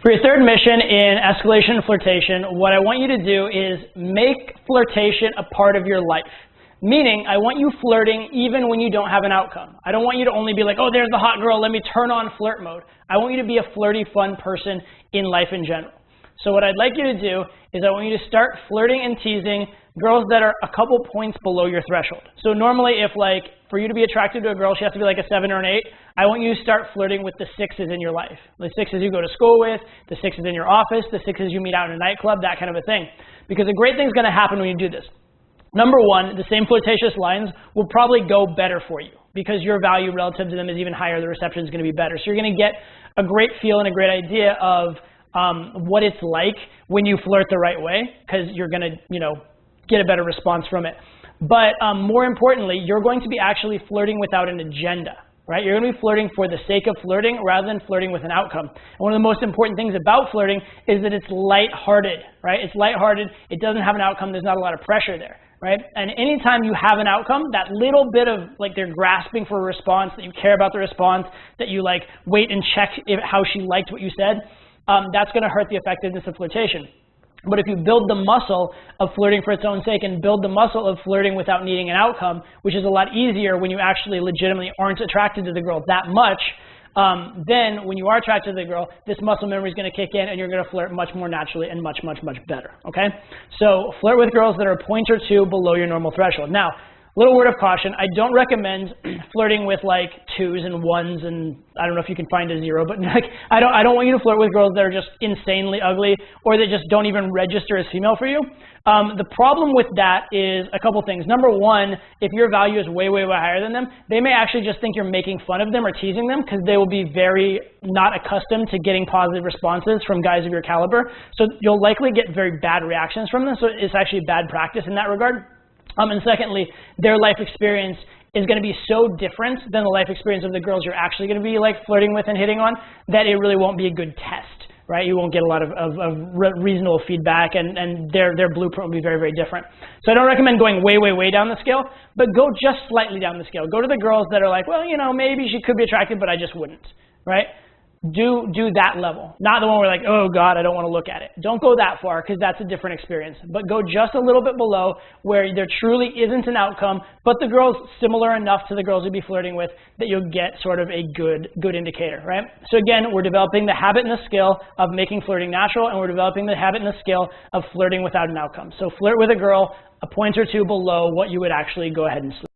For your third mission in escalation and flirtation, what I want you to do is make flirtation a part of your life. Meaning, I want you flirting even when you don't have an outcome. I don't want you to only be like, oh, there's the hot girl, let me turn on flirt mode. I want you to be a flirty, fun person in life in general. So what I'd like you to do is I want you to start flirting and teasing girls that are a couple points below your threshold. So normally if for you to be attracted to a girl, she has to be like a 7 or an 8. I want you to start flirting with the 6s in your life. The 6s you go to school with, the 6s in your office, the 6s you meet out in a nightclub, that kind of a thing. Because a great thing's going to happen when you do this. Number one, the same flirtatious lines will probably go better for you because your value relative to them is even higher. The reception is going to be better. So you're going to get a great feel and a great idea of what it's like when you flirt the right way, because you're going to, get a better response from it. But more importantly, you're going to be actually flirting without an agenda, right? You're going to be flirting for the sake of flirting rather than flirting with an outcome. And one of the most important things about flirting is that it's lighthearted, right? It's lighthearted. It doesn't have an outcome. There's not a lot of pressure there, right? And anytime you have an outcome, that little bit of they're grasping for a response, that you care about the response, that you wait and check how she liked what you said, that's going to hurt the effectiveness of flirtation. But if you build the muscle of flirting for its own sake and build the muscle of flirting without needing an outcome, which is a lot easier when you actually legitimately aren't attracted to the girl that much, then when you are attracted to the girl, this muscle memory is going to kick in and you're going to flirt much more naturally and much, much, much better, okay? So flirt with girls that are a point or two below your normal threshold. Now, little word of caution, I don't recommend flirting with 2s and 1s, and I don't know if you can find a 0, but I don't want you to flirt with girls that are just insanely ugly or that just don't even register as female for you. The problem with that is a couple things. Number one, if your value is way, way, way higher than them, they may actually just think you're making fun of them or teasing them because they will be very not accustomed to getting positive responses from guys of your caliber. So you'll likely get very bad reactions from them, so it's actually bad practice in that regard. And secondly, their life experience is going to be so different than the life experience of the girls you're actually going to be flirting with and hitting on that it really won't be a good test, right? You won't get a lot of reasonable feedback and their blueprint will be very, very different. So I don't recommend going way, way, way down the scale, but go just slightly down the scale. Go to the girls that are well, maybe she could be attractive, but I just wouldn't, right? Do that level. Not the one where oh God, I don't want to look at it. Don't go that far because that's a different experience. But go just a little bit below where there truly isn't an outcome, but the girl's similar enough to the girls you'd be flirting with that you'll get sort of a good indicator, right? So again, we're developing the habit and the skill of making flirting natural, and we're developing the habit and the skill of flirting without an outcome. So flirt with a girl a point or two below what you would actually go ahead and sleep.